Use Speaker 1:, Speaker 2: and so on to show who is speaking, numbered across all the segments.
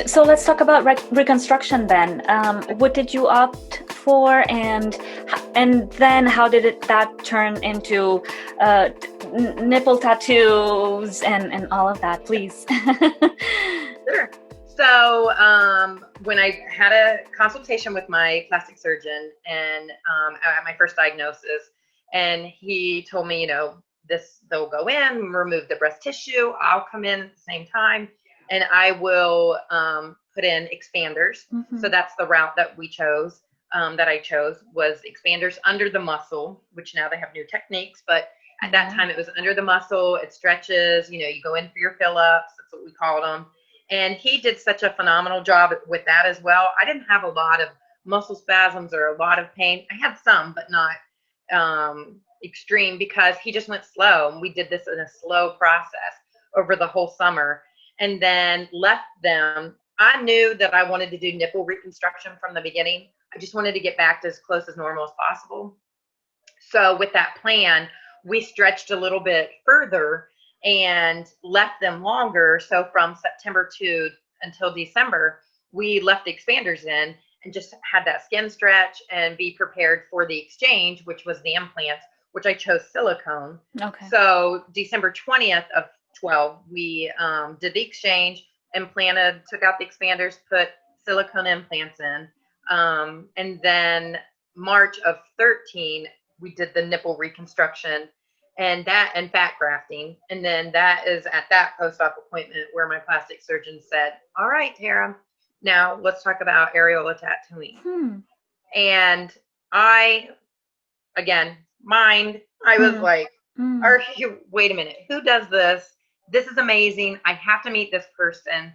Speaker 1: So let's talk about reconstruction then. What did you opt for, and then how did that turn into nipple tattoos and all of that, please?
Speaker 2: Sure. So when I had a consultation with my plastic surgeon and at my first diagnosis, and he told me, they'll go in, remove the breast tissue. I'll come in at the same time, and I will put in expanders.
Speaker 1: Mm-hmm.
Speaker 2: So that's the route that we chose. That I chose was expanders under the muscle, which now they have new techniques, but at that time it was under the muscle. It stretches. You go in for your fill-ups. That's what we called them. And he did such a phenomenal job with that as well. I didn't have a lot of muscle spasms or a lot of pain. I had some, but not extreme, because he just went slow. And we did this in a slow process over the whole summer, and then left them. I knew that I wanted to do nipple reconstruction from the beginning. I just wanted to get back to as close as normal as possible. So with that plan, we stretched a little bit further and left them longer. So from September until December, we left the expanders in and just had that skin stretch and be prepared for the exchange, which was the implants, which I chose silicone.
Speaker 1: Okay.
Speaker 2: So December 20th of 12, we did the exchange, implanted, took out the expanders, put silicone implants in. And then March of 13, we did the nipple reconstruction and fat grafting. And then that is at that post-op appointment where my plastic surgeon said, all right, Tara, now let's talk about areola tattooing. And I was like, wait a minute, who does this? This is amazing. I have to meet this person.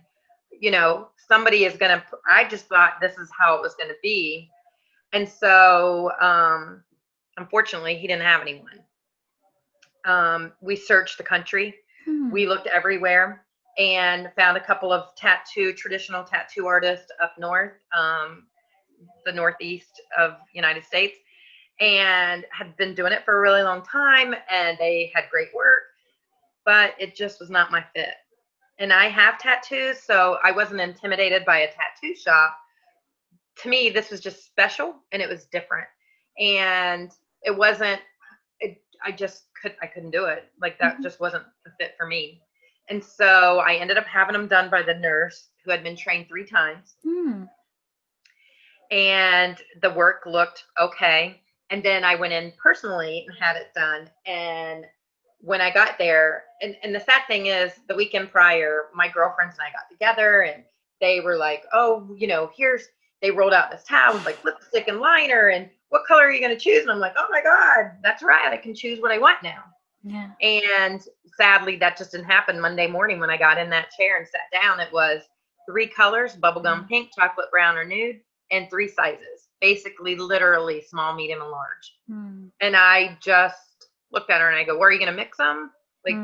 Speaker 2: Somebody is going to, I just thought this is how it was going to be. And so, unfortunately, he didn't have anyone. We searched the country. We looked everywhere and found a couple of traditional tattoo artists up north, the northeast of United States, and had been doing it for a really long time, and they had great work, but it just was not my fit. And I have tattoos, so I wasn't intimidated by a tattoo shop. To me, this was just special, and it was different. And it wasn't, I couldn't do it. Like, that just wasn't the fit for me. And so I ended up having them done by the nurse who had been trained 3 times. And the work looked okay. And then I went in personally and had it done. And when I got there, and the sad thing is, the weekend prior, my girlfriends and I got together, and they were like, oh, they rolled out this towel with like lipstick and liner, and what color are you going to choose? And I'm like, oh my God, that's right. I can choose what I want now.
Speaker 1: Yeah.
Speaker 2: And sadly, that just didn't happen. Monday morning when I got in that chair and sat down, it was 3 colors: bubblegum pink, chocolate brown, or nude, and 3 sizes, basically literally small, medium, and large. And I just looked at her and I go, well, are you going to mix them? Like,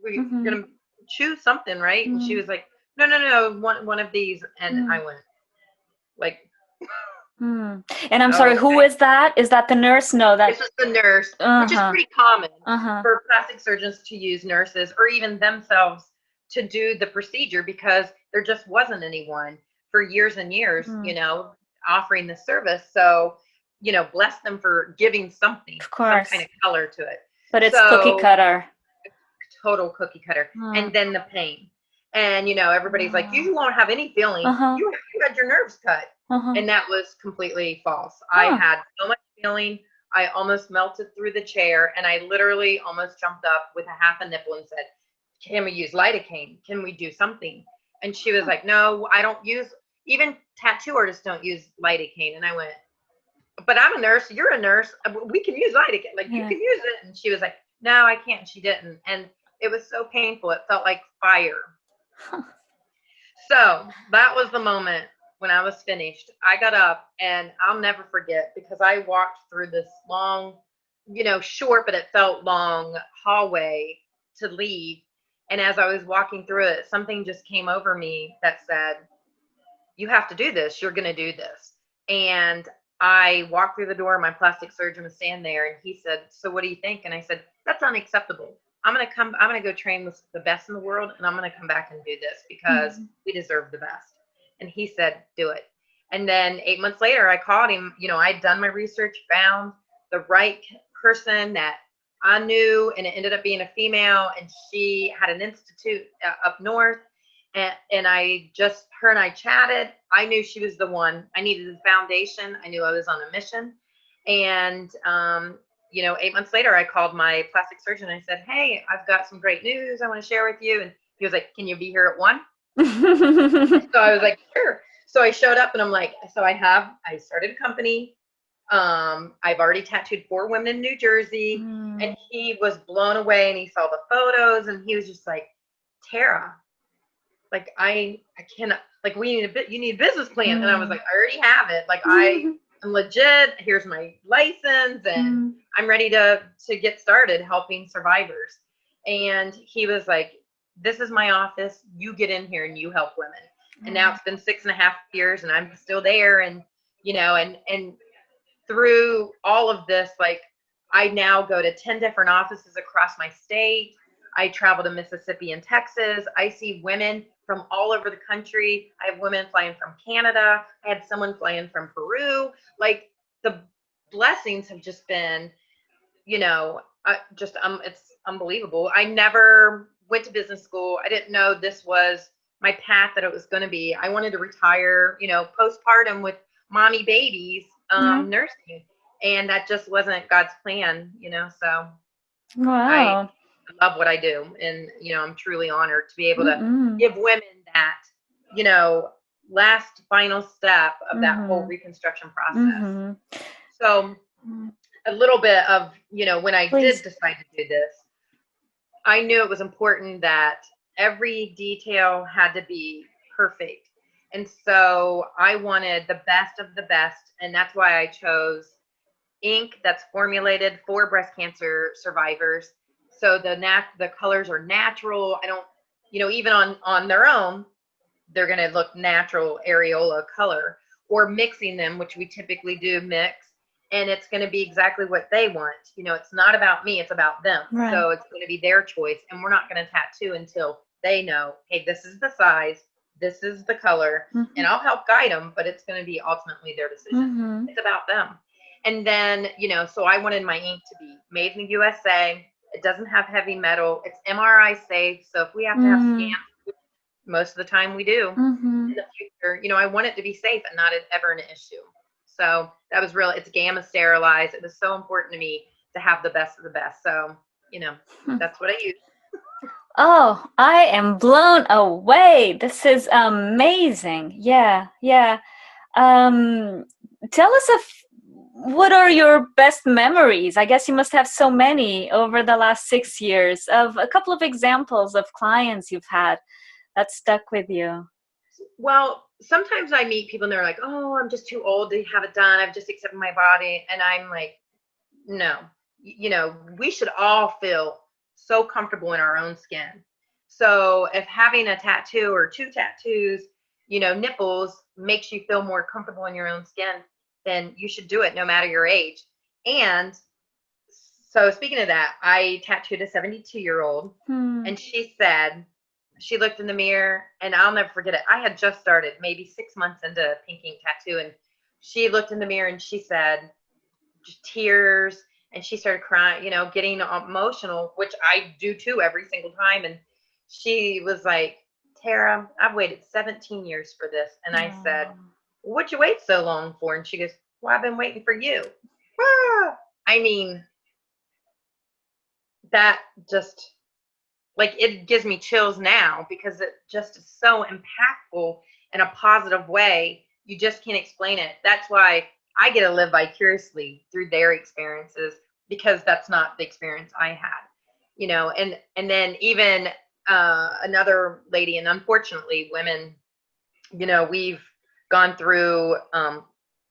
Speaker 2: we're going to choose something, right? And she was like, no, one of these. And I went like,
Speaker 1: and I'm sorry, who is that? Is that the nurse? No,
Speaker 2: this is the nurse, which is pretty common for plastic surgeons to use nurses or even themselves to do the procedure, because there just wasn't anyone for years and years, offering the service. So, bless them for giving something,
Speaker 1: of course,
Speaker 2: some kind of color to it.
Speaker 1: But it's cookie cutter.
Speaker 2: Total cookie cutter. And then the pain. And, everybody's like, you won't have any feeling. You had your nerves cut. And that was completely false. I had so much feeling. I almost melted through the chair, and I literally almost jumped up with a half a nipple and said, can we use lidocaine? Can we do something? And she was like, no, I don't use, even tattoo artists don't use lidocaine. And I went, but I'm a nurse. You're a nurse. We can use lidocaine. Like, you can use it. And she was like, no, I can't. And she didn't. And it was so painful. It felt like fire. So that was the moment when I was finished. I got up, and I'll never forget, because I walked through this long, short, but it felt long hallway to leave. And as I was walking through it, something just came over me that said, you have to do this. You're going to do this. And I walked through the door. My plastic surgeon was standing there, and he said, so what do you think? And I said, that's unacceptable. I'm going to go train with the best in the world, and I'm going to come back and do this because we deserve the best. And he said, do it. And then 8 months later, I called him. I'd done my research, found the right person that I knew, and it ended up being a female, and she had an institute up north. And her and I chatted. I knew she was the one. I needed the foundation. I knew I was on a mission. And, 8 months later, I called my plastic surgeon. And I said, hey, I've got some great news I want to share with you. And he was like, can you be here at 1? So I was like, sure. So I showed up, and I'm like, I started a company. I've already tattooed 4 women in New Jersey. And he was blown away, and he saw the photos, and he was just like, Tara, like I cannot, like you need a business plan. And I was like, I already have it. Like I am legit. Here's my license, and I'm ready to get started helping survivors. And he was like, this is my office. You get in here and you help women. And now it's been 6.5 years, and I'm still there. And, and through all of this, like I now go to 10 different offices across my state. I travel to Mississippi and Texas. I see women from all over the country. I have women flying from Canada. I had someone flying from Peru. Like the blessings have just been, it's unbelievable. I never went to business school. I didn't know this was my path, that it was going to be. I wanted to retire, postpartum with mommy babies, nursing. And that just wasn't God's plan, so.
Speaker 1: Wow.
Speaker 2: I love what I do. And, I'm truly honored to be able to give women that, last final step of that whole reconstruction process. So a little bit of, when I did decide to do this, I knew it was important that every detail had to be perfect. And so I wanted the best of the best. And that's why I chose ink that's formulated for breast cancer survivors. So the colors are natural. I don't, even on their own, they're going to look natural areola color, or mixing them, which we typically do mix. And it's going to be exactly what they want. It's not about me, it's about them. Right. So it's going to be their choice. And we're not going to tattoo until they know, hey, this is the size, this is the color, and I'll help guide them, but it's going to be ultimately their decision. It's about them. And then, so I wanted my ink to be made in the USA. It doesn't have heavy metal. It's MRI safe. So if we have to have scans, most of the time we do in the future, I want it to be safe and not ever an issue. So that was it's gamma sterilized. It was so important to me to have the best of the best. So, that's what I use.
Speaker 1: Oh, I am blown away. This is amazing. Yeah. Tell us what are your best memories? I guess you must have so many over the last 6 years, of a couple of examples of clients you've had that stuck with you.
Speaker 2: Well, sometimes I meet people and they're like, oh, I'm just too old to have it done. I've just accepted my body. And I'm like, no, we should all feel so comfortable in our own skin. So if having a tattoo or 2 tattoos, nipples makes you feel more comfortable in your own skin, then you should do it no matter your age. And so speaking of that, I tattooed a 72-year-old and she looked in the mirror, and I'll never forget it. I had just started maybe 6 months into pink ink tattoo, and she looked in the mirror and she said, just tears, and she started crying, getting emotional, which I do too every single time. And she was like, Tara, I've waited 17 years for this. And I said, what'd you wait so long for? And she goes, well, I've been waiting for you. I mean, that just, like, it gives me chills now, because it just is so impactful in a positive way. You just can't explain it. That's why I get to live vicariously through their experiences, because that's not the experience I had, and then even another lady, and unfortunately women, we've gone through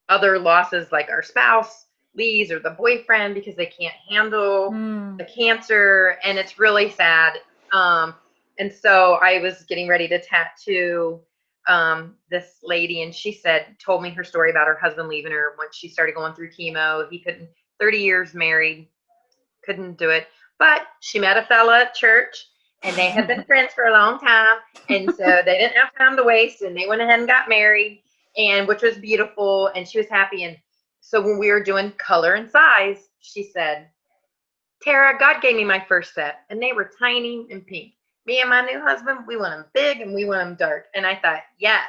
Speaker 2: other losses, like our spouse leaves, or the boyfriend, because they can't handle the cancer, and it's really sad. And so I was getting ready to tattoo this lady, and she told me her story about her husband leaving her once she started going through chemo. He couldn't, 30 years married, couldn't do it. But she met a fella at church, and they had been friends for a long time. And so they didn't have time to waste, and they went ahead and got married, and which was beautiful. And she was happy. And so when we were doing color and size, she said, Tara, God gave me my first set, and they were tiny and pink. Me and my new husband, we want them big and we want them dark. And I thought, yes,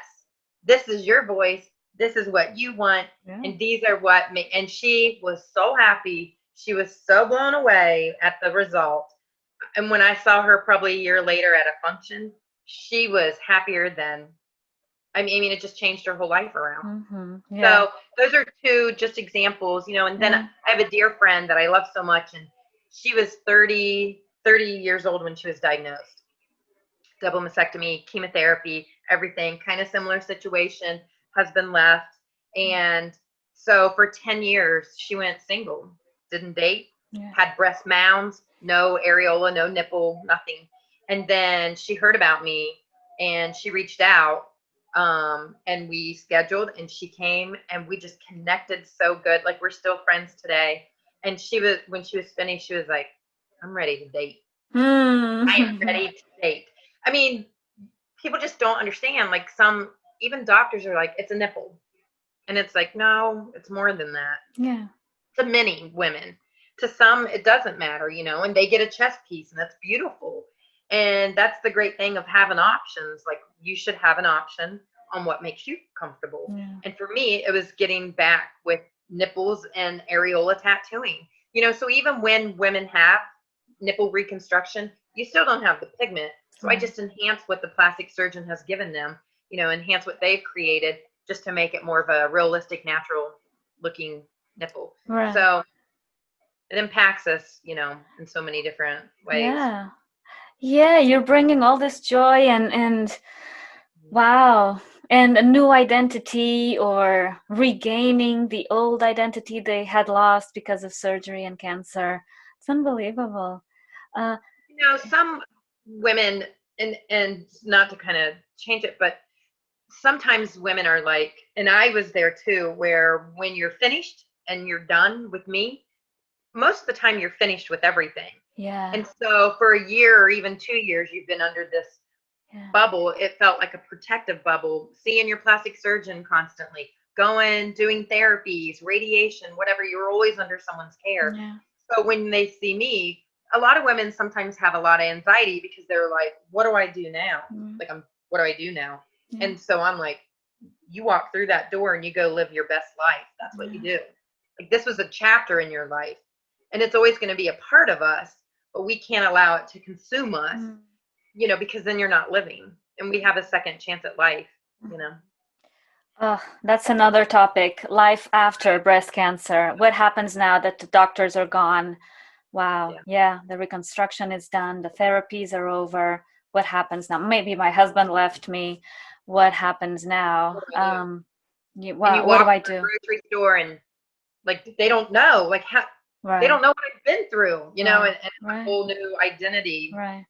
Speaker 2: this is your voice. This is what you want.
Speaker 1: Yeah.
Speaker 2: And these are what me. And she was so happy. She was so blown away at the result. And when I saw her probably a year later at a function, she was happier than, I mean, it just changed her whole life around.
Speaker 1: Mm-hmm. Yeah.
Speaker 2: So those are two just examples, and then I have a dear friend that I love so much, and she was 30 years old when she was diagnosed. Double mastectomy, chemotherapy, everything, kind of similar situation. Husband left. And so for 10 years, she went single, didn't date, had breast mounds, no areola, no nipple, nothing. And then she heard about me and she reached out, and we scheduled, and she came, and we just connected so good. Like, we're still friends today. And when she was finished, she was like, I'm ready to date. I am ready to date. I mean, people just don't understand. Like, even doctors are like, it's a nipple. And it's like, no, it's more than that.
Speaker 1: Yeah.
Speaker 2: To many women. To some, it doesn't matter, and they get a chest piece, and that's beautiful. And that's the great thing of having options. Like, you should have an option on what makes you comfortable.
Speaker 1: Yeah.
Speaker 2: And for me, it was getting back with nipples and areola tattooing. So even when women have nipple reconstruction, you still don't have the pigment. So I just enhance what the plastic surgeon has given them, enhance what they've created just to make it more of a realistic, natural looking nipple.
Speaker 1: Right.
Speaker 2: So it impacts us, in so many different ways.
Speaker 1: Yeah. Yeah, you're bringing all this joy and wow, and a new identity, or regaining the old identity they had lost because of surgery and cancer. It's unbelievable.
Speaker 2: Some women, and not to kind of change it, but sometimes women are like, and I was there too, where when you're finished and you're done with me, most of the time you're finished with everything.
Speaker 1: Yeah.
Speaker 2: And so for a year or even 2 years, you've been under this bubble. It felt like a protective bubble, seeing your plastic surgeon constantly, doing therapies, radiation, whatever. You're always under someone's care.
Speaker 1: Yeah.
Speaker 2: So when they see me, a lot of women sometimes have a lot of anxiety because they're like, what do I do now? What do I do now? Yeah. And so I'm like, you walk through that door and you go live your best life. That's what you do. Like, this was a chapter in your life, and it's always going to be a part of us, but we can't allow it to consume us, because then you're not living, and we have a second chance at life,
Speaker 1: Oh, that's another topic. Life after breast cancer. What happens now that the doctors are gone? Wow. Yeah, the reconstruction is done. The therapies are over. What happens now? Maybe my husband left me. What happens now? What do I do?
Speaker 2: Grocery store, and like, they don't know, like, how they don't know what I've been through, and a whole new identity.
Speaker 1: Right.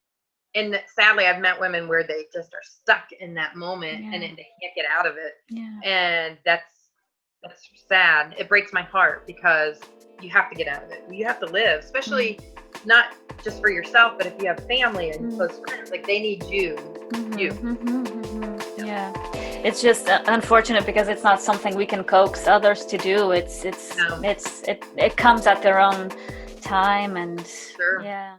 Speaker 2: And sadly, I've met women where they just are stuck in that moment, and then they can't get out of it.
Speaker 1: Yeah.
Speaker 2: And that's sad. It breaks my heart, because you have to get out of it. You have to live, especially not just for yourself, but if you have family and close friends, like, they need you.
Speaker 1: Yeah. It's just unfortunate because it's not something we can coax others to do. It comes at their own time, and yeah.